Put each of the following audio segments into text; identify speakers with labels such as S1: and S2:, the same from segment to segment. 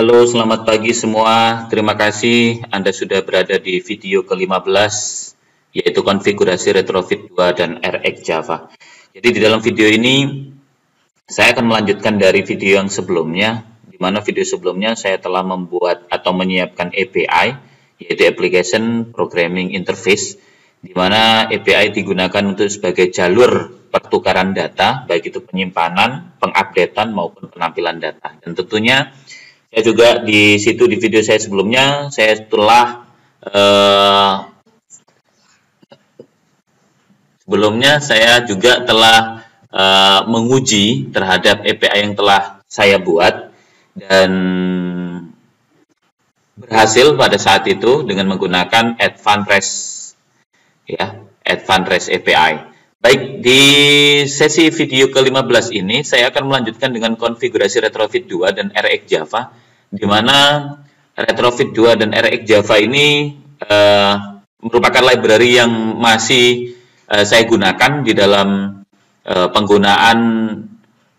S1: Halo, selamat pagi semua. Terima kasih Anda sudah berada di video ke-15, yaitu konfigurasi retrofit 2 dan RX Java. Jadi di dalam video ini, saya akan melanjutkan dari video yang sebelumnya, di mana video sebelumnya saya telah membuat atau menyiapkan API, yaitu Application Programming Interface, di mana API digunakan untuk sebagai jalur pertukaran data, baik itu penyimpanan, pengupdatean maupun penampilan data. Dan tentunya saya juga di situ di video saya sebelumnya saya telah menguji terhadap API yang telah saya buat dan berhasil pada saat itu dengan menggunakan Advanced REST API. Baik, di sesi video ke-15 ini saya akan melanjutkan dengan konfigurasi retrofit 2 dan RX Java, di mana retrofit 2 dan RX Java ini merupakan library yang masih saya gunakan di dalam penggunaan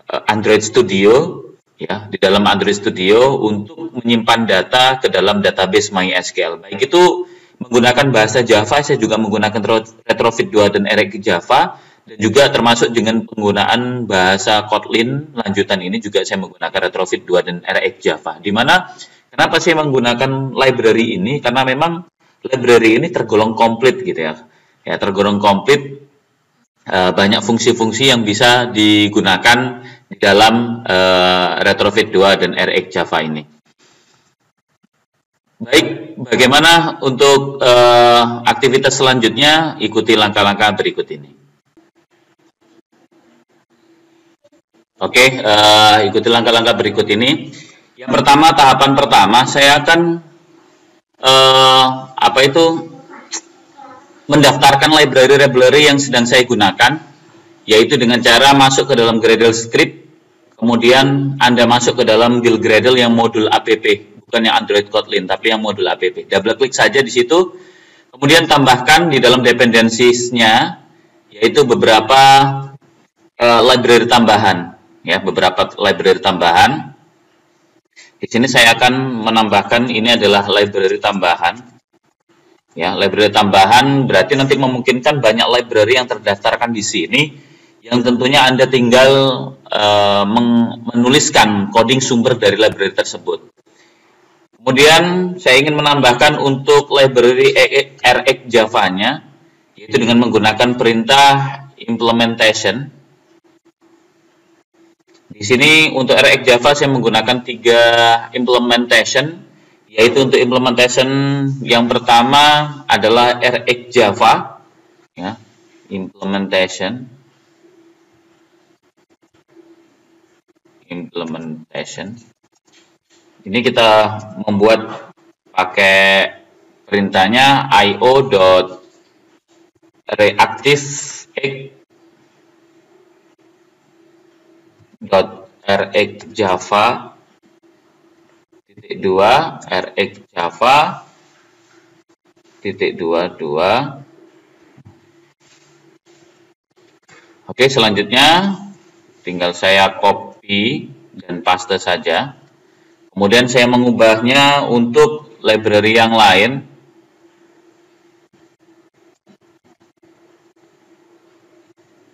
S1: Android Studio, ya, di dalam Android Studio untuk menyimpan data ke dalam database MySQL. Baik itu menggunakan bahasa Java, saya juga menggunakan retrofit 2 dan RX Java, dan juga termasuk dengan penggunaan bahasa Kotlin lanjutan ini juga saya menggunakan retrofit 2 dan RX Java. Dimana kenapa saya menggunakan library ini? Karena memang library ini tergolong komplit gitu ya. Ya, tergolong komplit, banyak fungsi-fungsi yang bisa digunakan di dalam retrofit 2 dan RX Java ini. Baik, bagaimana untuk aktivitas selanjutnya? Ikuti langkah-langkah berikut ini. Oke, ikuti langkah-langkah berikut ini. Yang pertama, tahapan pertama, saya akan mendaftarkan library yang sedang saya gunakan, yaitu dengan cara masuk ke dalam Gradle script, kemudian Anda masuk ke dalam build Gradle yang modul app, bukan yang Android Kotlin, tapi yang modul app. Double klik saja di situ, kemudian tambahkan di dalam dependencies-nya, yaitu beberapa library tambahan, ya, beberapa library tambahan. Di sini saya akan menambahkan ini adalah library tambahan. Ya, library tambahan berarti nanti memungkinkan banyak library yang terdaftarkan di sini, yang tentunya Anda tinggal menuliskan coding sumber dari library tersebut. Kemudian saya ingin menambahkan untuk library RX Java-nya, yaitu dengan menggunakan perintah implementation. Di sini untuk RX Java saya menggunakan 3 implementation, yaitu untuk implementation yang pertama adalah RX Java, ya, implementation. Ini kita membuat pakai perintahnya io.reactive.rxjava .2 rxjava .22. Oke, selanjutnya tinggal saya copy dan paste saja. Kemudian saya mengubahnya untuk library yang lain.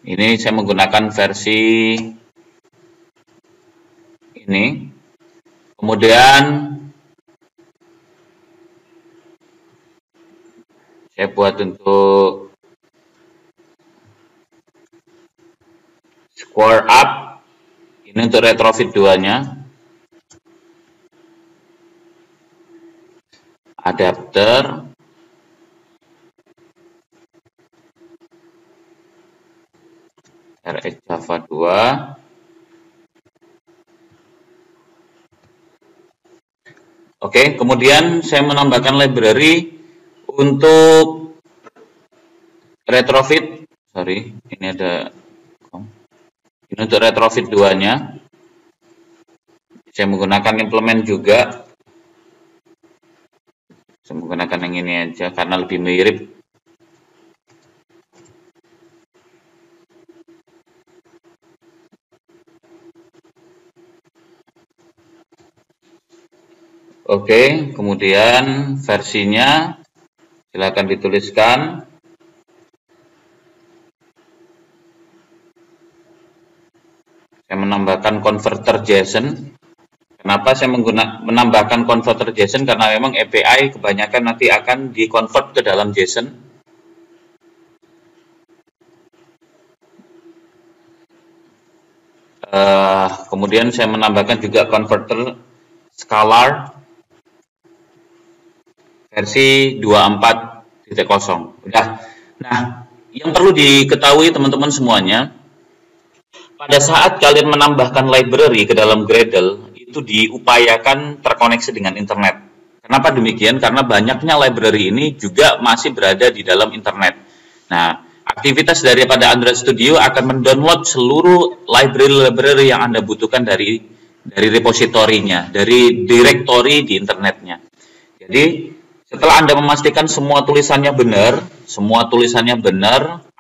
S1: Ini saya menggunakan versi ini. Kemudian saya buat untuk square up. Ini untuk retrofit 2-nya. Adapter, RX Java 2. Oke, kemudian saya menambahkan library untuk retrofit. Ini untuk retrofit 2-nya. Saya menggunakan implement juga. Saya menggunakan yang ini aja karena lebih mirip. Oke, kemudian versinya silakan dituliskan. Saya menambahkan converter JSON. Kenapa saya menambahkan converter JSON? Karena memang API kebanyakan nanti akan di-convert ke dalam JSON. Kemudian saya menambahkan juga converter scalar versi 24.0. Udah. Nah, yang perlu diketahui teman-teman semuanya, pada saat kalian menambahkan library ke dalam Gradle, itu diupayakan terkoneksi dengan internet. Kenapa demikian? Karena banyaknya library ini juga masih berada di dalam internet. Nah, aktivitas daripada Android Studio akan mendownload seluruh library yang Anda butuhkan dari repositorinya, dari directory di internetnya. Jadi, setelah Anda memastikan semua tulisannya benar,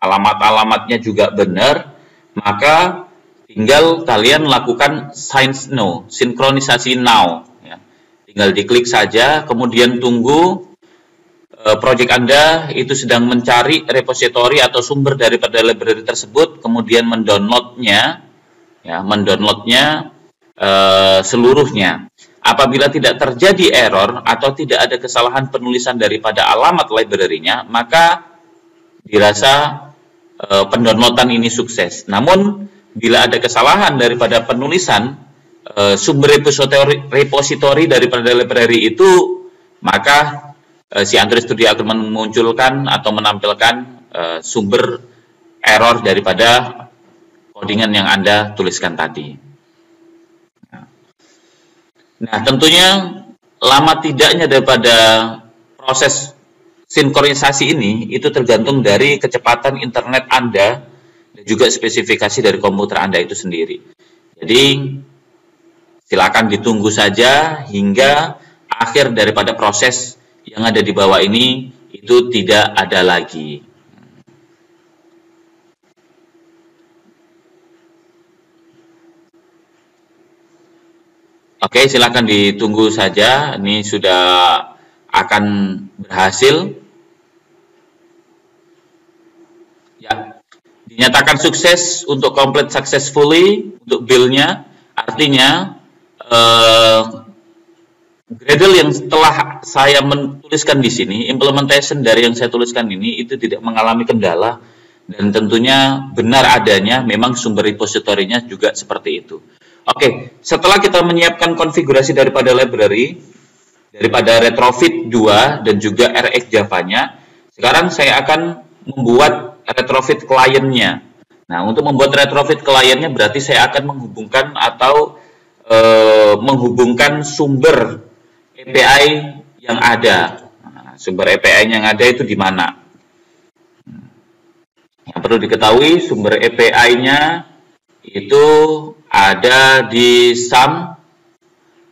S1: alamat-alamatnya juga benar, maka tinggal kalian lakukan sync now, sinkronisasi now. Ya. Tinggal diklik saja, kemudian tunggu project Anda itu sedang mencari repository atau sumber daripada library tersebut, kemudian mendownloadnya, seluruhnya. Apabila tidak terjadi error atau tidak ada kesalahan penulisan daripada alamat library-nya, maka dirasa pendownloadan ini sukses. Namun, bila ada kesalahan daripada penulisan sumber repository daripada library itu, maka si Android Studio akan memunculkan atau menampilkan sumber error daripada codingan yang Anda tuliskan tadi. Nah, tentunya lama tidaknya daripada proses sinkronisasi ini itu tergantung dari kecepatan internet Anda dan juga spesifikasi dari komputer Anda itu sendiri. Jadi, silakan ditunggu saja hingga akhir daripada proses yang ada di bawah ini itu tidak ada lagi. Oke, silakan ditunggu saja. Ini sudah akan berhasil. Ya, dinyatakan sukses untuk complete successfully untuk build-nya. Artinya Gradle yang setelah saya menuliskan di sini, implementation dari yang saya tuliskan ini itu tidak mengalami kendala dan tentunya benar adanya memang sumber repositorinya juga seperti itu. Oke, setelah kita menyiapkan konfigurasi daripada library, daripada retrofit 2 dan juga RX Java-nya, sekarang saya akan membuat retrofit kliennya. Nah, untuk membuat retrofit kliennya berarti saya akan menghubungkan atau menghubungkan sumber API yang ada. Nah, sumber API yang ada itu di mana? Yang perlu diketahui, sumber API-nya itu ada di SAM,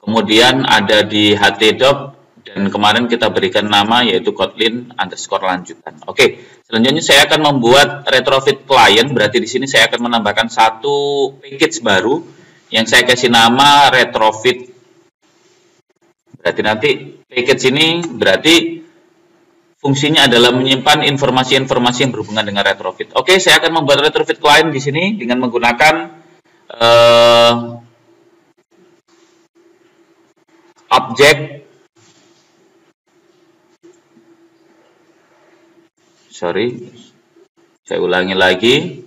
S1: kemudian ada di htdoc, dan kemarin kita berikan nama yaitu Kotlin underscore lanjutan. Oke, selanjutnya saya akan membuat retrofit client, berarti di sini saya akan menambahkan satu package baru yang saya kasih nama retrofit. Berarti nanti package ini berarti fungsinya adalah menyimpan informasi-informasi yang berhubungan dengan retrofit. Oke, saya akan membuat retrofit client di sini dengan menggunakan objek, saya ulangi lagi,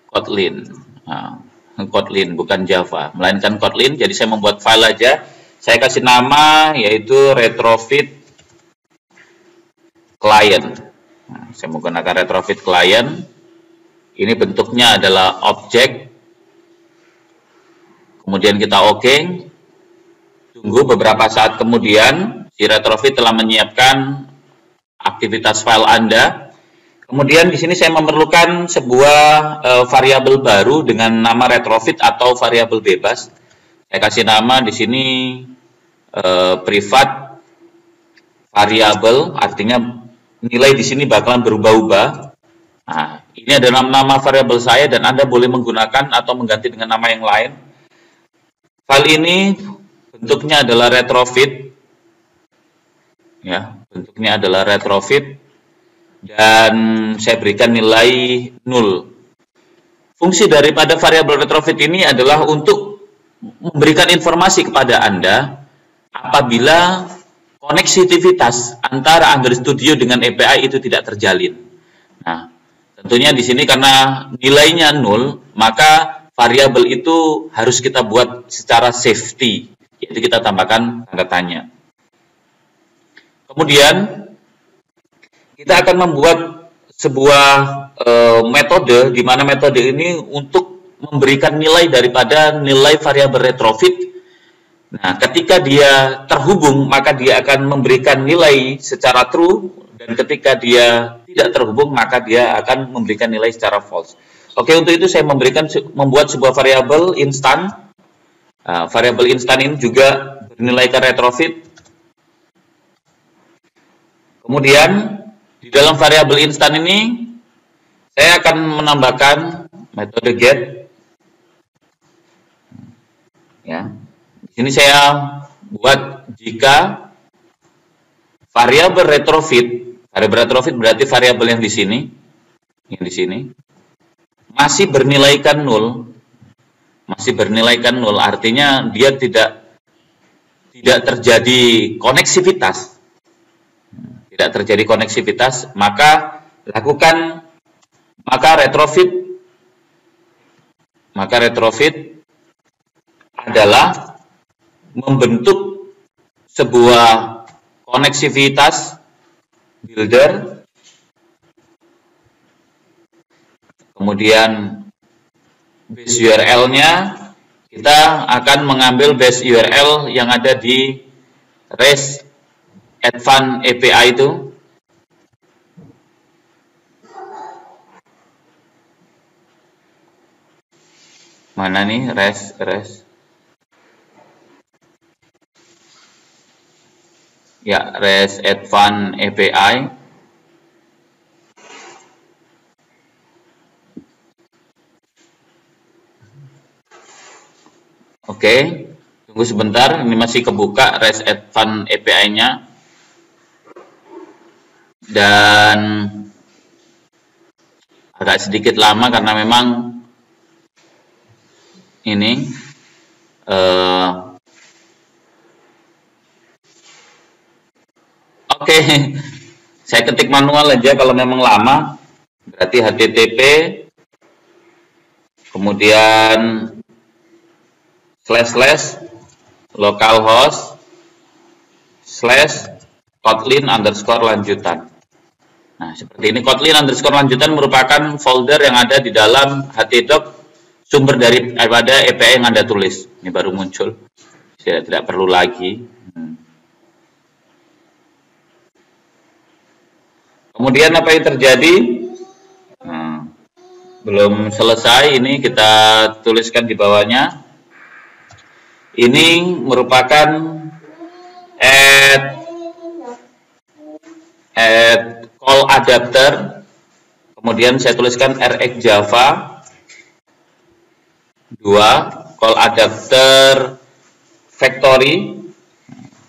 S1: Kotlin. Nah, Kotlin bukan Java, melainkan Kotlin. Jadi saya membuat file aja. Saya kasih nama yaitu retrofit client. Nah, saya menggunakan retrofit client. Ini bentuknya adalah objek. Kemudian kita oke. Tunggu beberapa saat kemudian si retrofit telah menyiapkan aktivitas file Anda. Kemudian di sini saya memerlukan sebuah variabel baru dengan nama retrofit atau variabel bebas. Saya kasih nama di sini privat variabel, artinya nilai di sini bakalan berubah-ubah. Nah, ini adalah nama variabel saya dan Anda boleh menggunakan atau mengganti dengan nama yang lain. File ini bentuknya adalah retrofit, ya, bentuknya adalah retrofit, dan saya berikan nilai 0. Fungsi daripada variabel retrofit ini adalah untuk memberikan informasi kepada Anda apabila konektivitas antara Android Studio dengan API itu tidak terjalin. Nah, tentunya di sini karena nilainya 0, maka variabel itu harus kita buat secara safety, yaitu kita tambahkan tanda tanya. Kemudian kita akan membuat sebuah metode, di mana metode ini untuk memberikan nilai daripada nilai variabel retrofit. Nah, ketika dia terhubung, maka dia akan memberikan nilai secara true, dan ketika dia tidak terhubung, maka dia akan memberikan nilai secara false. Oke, untuk itu saya membuat sebuah variabel instan. Variabel instan ini juga bernilaikan retrofit. Kemudian di dalam variabel instan ini saya akan menambahkan metode get. Ya. Di sini saya buat jika variabel retrofit berarti variabel yang di sini, masih bernilaikan 0, artinya dia tidak terjadi koneksivitas. Maka retrofit adalah membentuk sebuah koneksivitas builder, kemudian base URL-nya kita akan mengambil base URL yang ada di REST Advanced API itu. Mana nih REST? Ya, REST Advanced API. Oke, tunggu sebentar, ini masih kebuka REST Advanced API-nya. Dan agak sedikit lama karena memang ini oke, saya ketik manual aja kalau memang lama, berarti http kemudian //localhost /kotlin_lanjutan. Nah, seperti ini. Kotlin_lanjutan merupakan folder yang ada di dalam htdoc sumber daripada API yang Anda tulis. Ini baru muncul, tidak perlu lagi. Kemudian apa yang terjadi? Belum selesai, ini kita tuliskan di bawahnya. Ini merupakan add call adapter, kemudian saya tuliskan rx java 2 call adapter factory,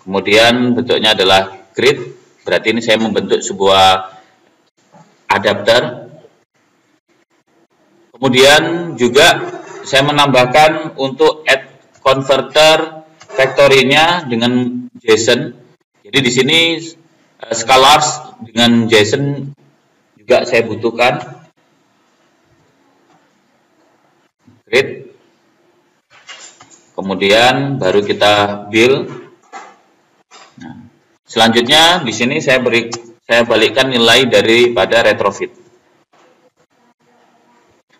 S1: kemudian bentuknya adalah grid, berarti ini saya membentuk sebuah adapter. Kemudian juga saya menambahkan untuk add converter factory-nya dengan JSON. Jadi di sini scalars dengan JSON juga saya butuhkan. Grid. Kemudian baru kita build. Nah, selanjutnya di sini saya balikkan nilai daripada retrofit.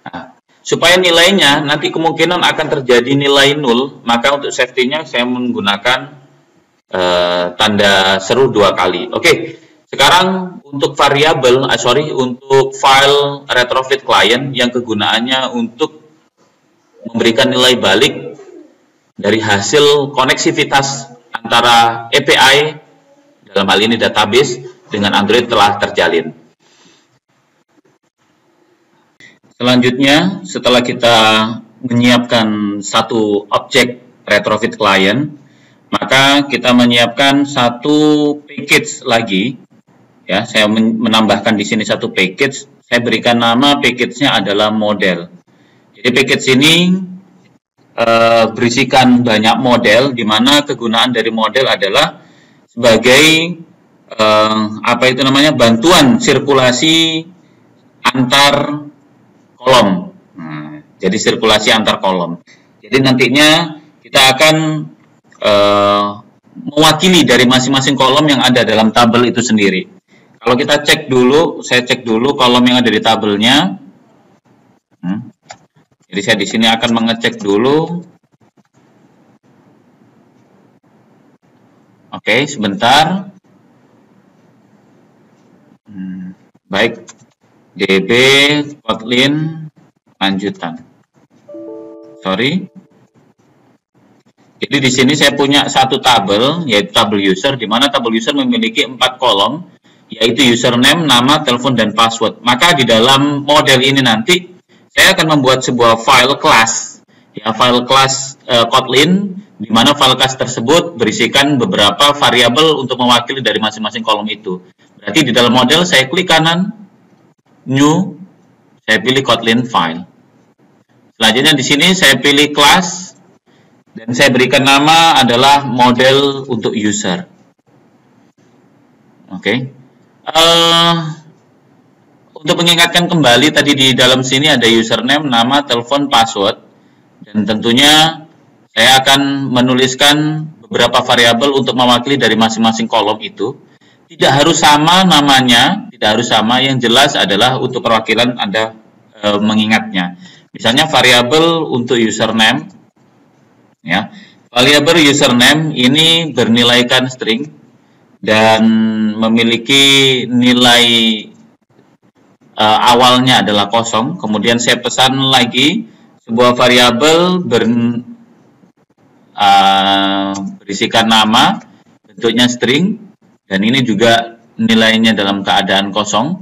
S1: Nah, supaya nilainya nanti kemungkinan akan terjadi nilai 0, maka untuk safety-nya saya menggunakan tanda seru 2 kali. Oke, sekarang untuk untuk file retrofit client yang kegunaannya untuk memberikan nilai balik dari hasil koneksivitas antara API, dalam hal ini database, dengan Android telah terjalin. Selanjutnya, setelah kita menyiapkan satu objek retrofit client, maka kita menyiapkan satu package lagi. Ya, saya menambahkan di sini satu package. Saya berikan nama package-nya adalah model. Jadi package ini berisikan banyak model, di mana kegunaan dari model adalah sebagai bantuan sirkulasi antar kolom. Nah, jadi sirkulasi antar kolom. Jadi nantinya kita akan mewakili dari masing-masing kolom yang ada dalam tabel itu sendiri. Kalau kita cek dulu, saya cek dulu kolom yang ada di tabelnya. Jadi saya di sini akan mengecek dulu. Oke, sebentar. Baik, DB Kotlin lanjutan. Sorry. Jadi di sini saya punya satu tabel, yaitu tabel user, di mana tabel user memiliki 4 kolom, yaitu username, nama, telepon, dan password. Maka di dalam model ini nanti saya akan membuat sebuah file class, ya, file class Kotlin, di mana file class tersebut berisikan beberapa variabel untuk mewakili dari masing-masing kolom itu. Berarti di dalam model saya klik kanan, new, saya pilih Kotlin file. Selanjutnya di sini saya pilih class dan saya berikan nama adalah model untuk user. Oke. Untuk mengingatkan kembali, tadi di dalam sini ada username, nama, telepon, password, dan tentunya saya akan menuliskan beberapa variabel untuk mewakili dari masing-masing kolom itu. Tidak harus sama namanya, tidak harus sama, yang jelas adalah untuk perwakilan Anda mengingatnya. Misalnya variabel untuk username, ya, variabel username ini bernilaikan string dan memiliki nilai awalnya adalah kosong. Kemudian saya pesan lagi sebuah variabel berisikan nama, bentuknya string, dan ini juga nilainya dalam keadaan kosong.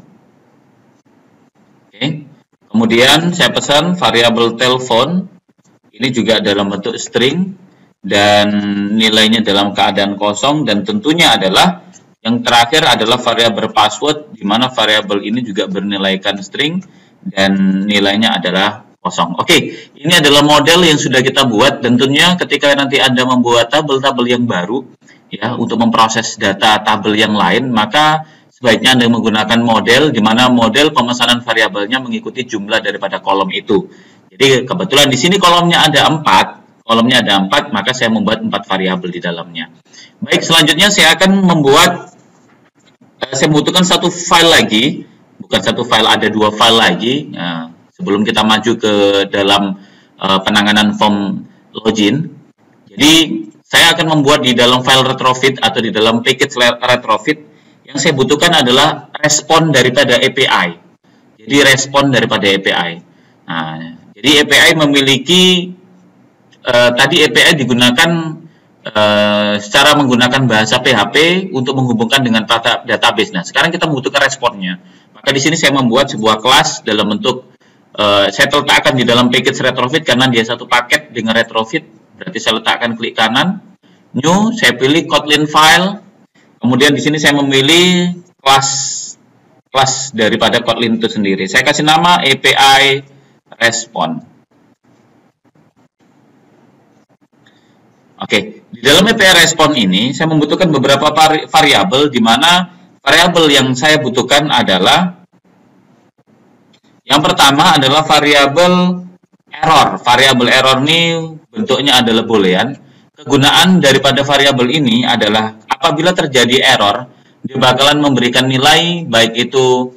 S1: Oke. Kemudian saya pesan variabel telepon, ini juga dalam bentuk string dan nilainya dalam keadaan kosong, dan tentunya adalah yang terakhir adalah variabel password, di mana variabel ini juga bernilaikan string dan nilainya adalah kosong. Oke, ini adalah model yang sudah kita buat, dan tentunya ketika nanti Anda membuat tabel-tabel yang baru, ya, untuk memproses data tabel yang lain, maka sebaiknya Anda menggunakan model, di mana model pemesanan variabelnya mengikuti jumlah daripada kolom itu. Jadi kebetulan di sini kolomnya ada 4, maka saya membuat 4 variabel di dalamnya. Baik, selanjutnya saya akan saya membutuhkan satu file lagi, bukan satu file, ada 2 file lagi. Nah, sebelum kita maju ke dalam penanganan form login. Jadi saya akan membuat di dalam file retrofit atau di dalam package retrofit, yang saya butuhkan adalah respon daripada API. Jadi respon daripada API. Nah, jadi API memiliki tadi API digunakan secara menggunakan bahasa PHP untuk menghubungkan dengan database. Nah, sekarang kita membutuhkan responnya. Maka di sini saya membuat sebuah kelas dalam bentuk saya letakkan di dalam package retrofit karena dia satu paket dengan retrofit. Berarti saya letakkan klik kanan, new, saya pilih Kotlin file. Kemudian di sini saya memilih kelas daripada Kotlin itu sendiri. Saya kasih nama API respon. Oke, di dalam API respon ini saya membutuhkan beberapa variabel, di mana variabel yang saya butuhkan adalah yang pertama adalah variabel error. Variabel error ini bentuknya adalah boolean. Kegunaan daripada variabel ini adalah apabila terjadi error, dia bakalan memberikan nilai baik itu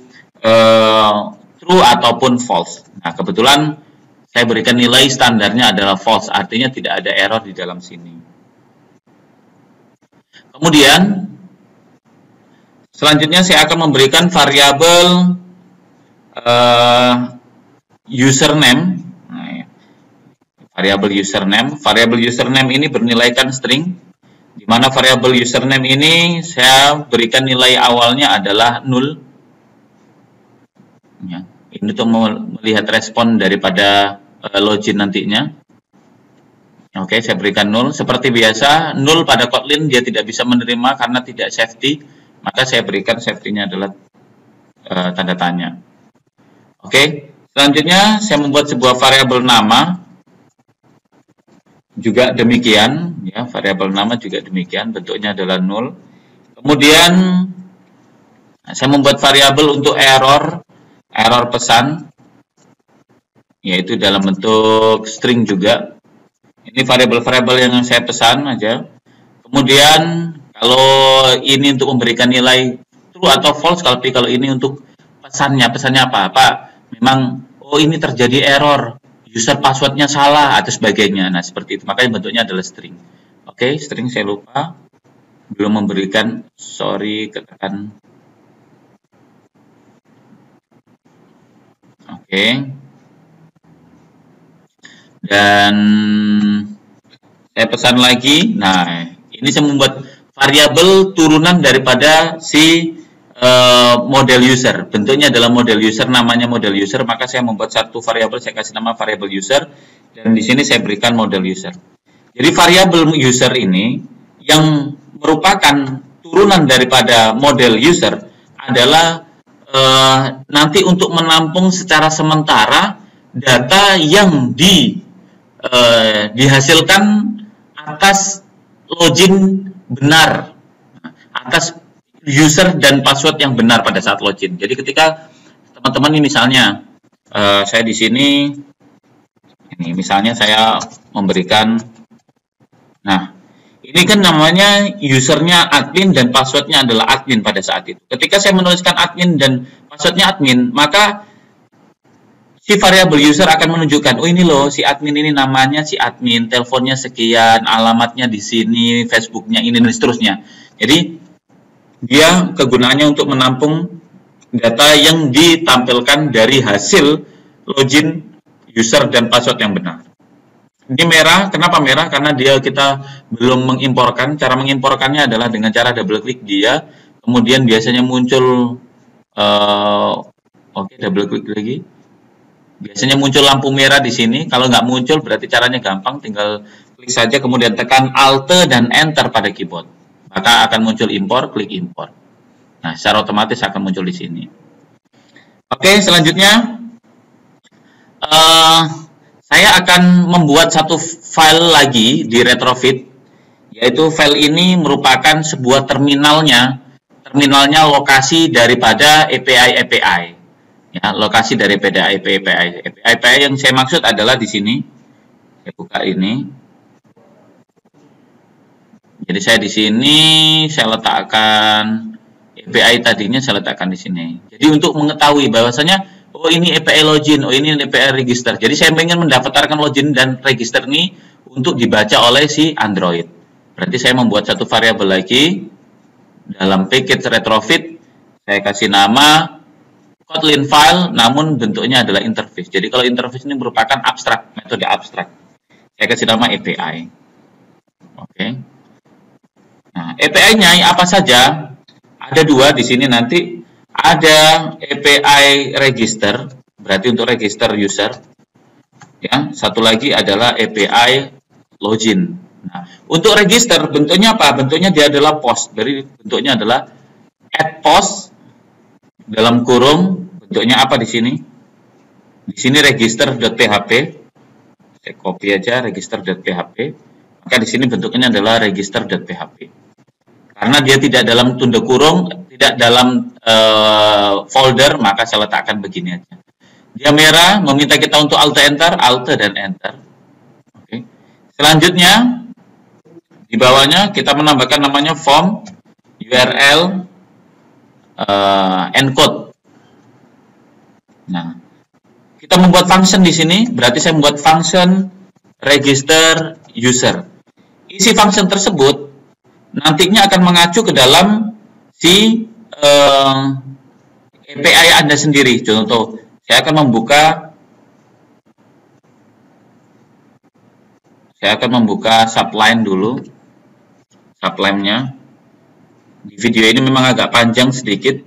S1: true ataupun false. Nah, kebetulan saya berikan nilai standarnya adalah false, artinya tidak ada error di dalam sini. Kemudian, selanjutnya saya akan memberikan variabel username. Variabel username ini bernilaikan string, di mana variabel username ini saya berikan nilai awalnya adalah 0. Ya, ini untuk melihat respon daripada login nantinya. Oke, saya berikan 0. Seperti biasa, 0 pada Kotlin dia tidak bisa menerima karena tidak safety. Maka saya berikan safety-nya adalah tanda tanya. Oke, selanjutnya saya membuat sebuah variabel nama. Juga demikian, ya, variabel nama juga demikian, bentuknya adalah 0. Kemudian saya membuat variabel untuk error pesan, yaitu dalam bentuk string juga. Ini variabel-variabel yang saya pesan aja. Kemudian kalau ini untuk memberikan nilai true atau false, kalau ini untuk pesannya apa? Pak, memang ini terjadi error, user passwordnya salah atau sebagainya. Nah, seperti itu. Makanya bentuknya adalah string. Oke, string saya lupa. Belum memberikan, sorry, ketekan. Oke. Dan saya pesan lagi. Nah, ini saya membuat variabel turunan daripada si model user. Bentuknya adalah model user, namanya model user. Maka saya membuat satu variabel, saya kasih nama variabel user. Dan di sini saya berikan model user. Jadi variabel user ini yang merupakan turunan daripada model user adalah nanti untuk menampung secara sementara data yang dihasilkan atas login benar, atas user dan password yang benar pada saat login. Jadi ketika teman-teman ini misalnya saya di sini, ini misalnya saya memberikan, nah ini kan namanya usernya admin dan passwordnya adalah admin pada saat itu. Ketika saya menuliskan admin dan passwordnya admin, maka si variabel user akan menunjukkan, oh ini loh si admin ini namanya si admin, teleponnya sekian, alamatnya di sini, Facebooknya ini dan seterusnya. Jadi dia kegunaannya untuk menampung data yang ditampilkan dari hasil login user dan password yang benar. Ini merah, kenapa merah? Karena kita belum mengimporkan. Cara mengimporkannya adalah dengan cara double klik dia, kemudian biasanya muncul, oke, double klik lagi. Biasanya muncul lampu merah di sini. Kalau nggak muncul berarti caranya gampang, tinggal klik saja kemudian tekan Alt dan Enter pada keyboard. Maka akan muncul impor, klik impor. Nah, secara otomatis akan muncul di sini. Oke, selanjutnya saya akan membuat satu file lagi di Retrofit, yaitu file ini merupakan sebuah terminalnya lokasi daripada API. Ya, lokasi dari API yang saya maksud adalah di sini. Saya buka ini. Jadi saya di sini saya letakkan API tadinya, saya letakkan di sini. Jadi untuk mengetahui bahwasanya oh ini API login, oh ini API register. Jadi saya ingin mendaftarkan login dan register ini untuk dibaca oleh si Android. Berarti saya membuat satu variabel lagi dalam package retrofit. Saya kasih nama Kotlin file, namun bentuknya adalah interface. Jadi kalau interface ini merupakan abstrak, metode abstrak. Saya kasih nama API. Oke. Nah, API-nya apa saja? Ada dua di sini nanti. Ada API register, berarti untuk register user. Ya, satu lagi adalah API login. Nah, untuk register bentuknya apa? Bentuknya dia adalah post. Jadi bentuknya adalah add post dalam kurung. Bentuknya apa di sini? Di sini register.php. Saya copy aja register.php. Maka di sini bentuknya adalah register.php. Karena dia tidak dalam tanda kurung, tidak dalam folder, maka saya letakkan begini aja. Dia merah, meminta kita untuk Alt dan Enter. Oke. Selanjutnya, di bawahnya kita menambahkan namanya form, URL, encode. Nah, kita membuat function di sini, berarti saya membuat function register user. Isi function tersebut nantinya akan mengacu ke dalam si API Anda sendiri. Contoh, saya akan membuka subline dulu. Subline-nya. Di video ini memang agak panjang sedikit.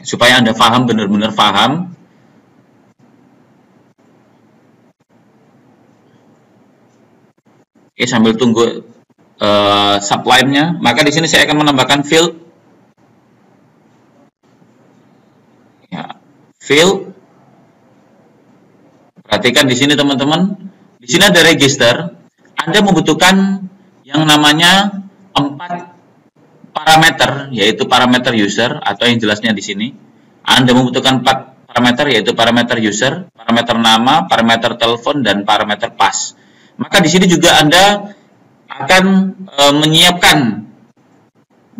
S1: Supaya Anda paham, benar-benar paham. Oke, sambil tunggu subline-nya, maka di sini saya akan menambahkan field. Ya, field. Perhatikan di sini teman-teman. Di sini ada register. Anda membutuhkan yang namanya 4 parameter, yaitu parameter user atau yang jelasnya di sini. Anda membutuhkan 4 parameter, yaitu parameter user, parameter nama, parameter telepon, dan parameter pass. Maka di sini juga Anda akan menyiapkan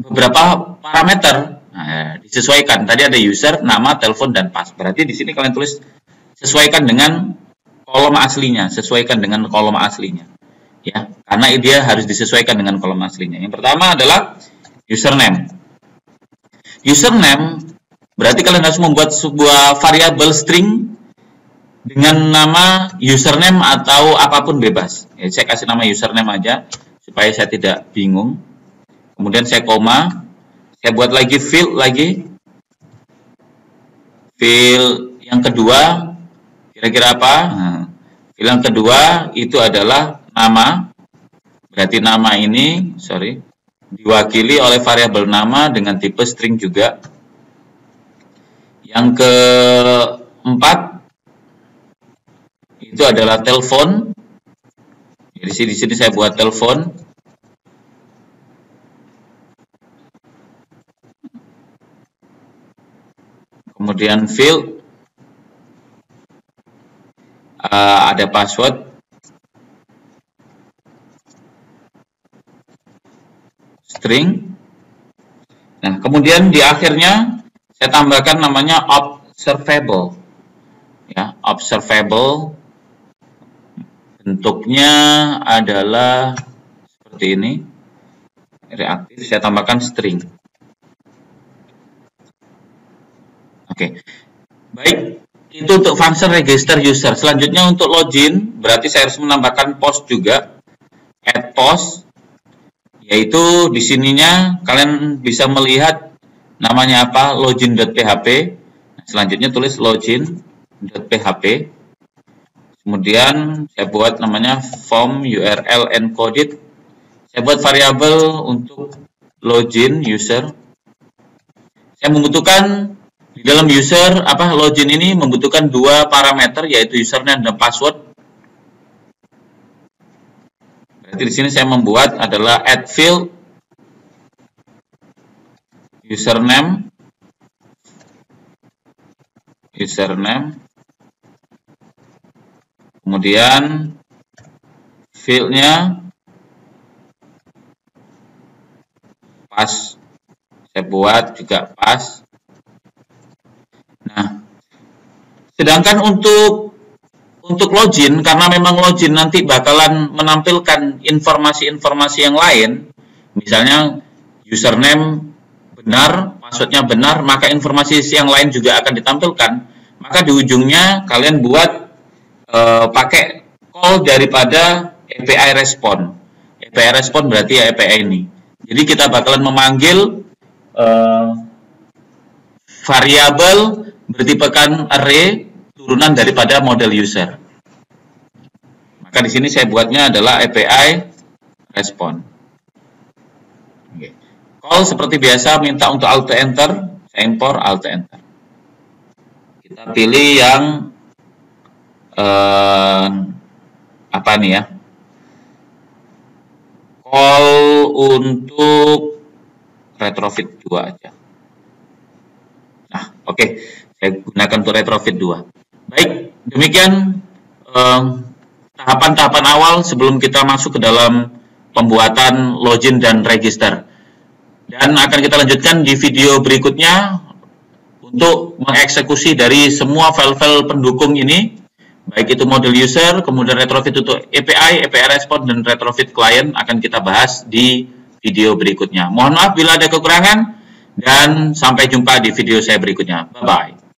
S1: beberapa parameter. Nah, disesuaikan. Tadi ada user, nama, telepon, dan pass. Berarti di sini kalian tulis sesuaikan dengan kolom aslinya, sesuaikan dengan kolom aslinya. Ya, karena dia harus disesuaikan dengan kolom aslinya. Yang pertama adalah username. Username berarti kalian harus membuat sebuah variabel string dengan nama username atau apapun bebas. Ya, saya kasih nama username aja supaya saya tidak bingung. Kemudian saya koma, saya buat lagi field lagi. Field yang kedua kira-kira apa? Nah, field yang kedua itu adalah nama. Berarti nama ini, diwakili oleh variabel nama dengan tipe string juga. Yang keempat itu adalah telepon. Jadi di sini saya buat telepon. Kemudian field, ada password, string. Nah, kemudian di akhirnya saya tambahkan namanya observable. Ya, observable. Bentuknya adalah seperti ini. Reaktif, saya tambahkan string. Oke. Baik, itu untuk function register user. Selanjutnya untuk login, berarti saya harus menambahkan post juga. Add post, yaitu di sininya kalian bisa melihat namanya apa, login.php. Selanjutnya tulis login.php. Kemudian saya buat namanya form URL encoded. Saya buat variabel untuk login user. Saya membutuhkan di dalam user login ini membutuhkan 2 parameter, yaitu username dan password. Berarti di sini saya membuat adalah add field username, kemudian fieldnya pass, saya buat juga pass. Nah, sedangkan untuk login, karena memang login nanti bakalan menampilkan informasi-informasi yang lain, misalnya username benar, passwordnya benar, maka informasi yang lain juga akan ditampilkan. Maka di ujungnya kalian buat pakai call daripada API respond. API respond berarti ya API ini. Jadi kita bakalan memanggil variabel bertipekan array turunan daripada model user. Maka di sini saya buatnya adalah API respond. Oke. Call seperti biasa minta untuk alt enter, saya import alt enter. Kita pilih yang apa nih ya? Call untuk retrofit 2 aja. Nah, oke. Saya gunakan untuk retrofit 2. Baik, demikian tahapan-tahapan awal sebelum kita masuk ke dalam pembuatan login dan register. Dan akan kita lanjutkan di video berikutnya untuk mengeksekusi dari semua file-file pendukung ini, baik itu model user, kemudian retrofit untuk API, API respond, dan retrofit client akan kita bahas di video berikutnya. Mohon maaf bila ada kekurangan, dan sampai jumpa di video saya berikutnya. Bye-bye.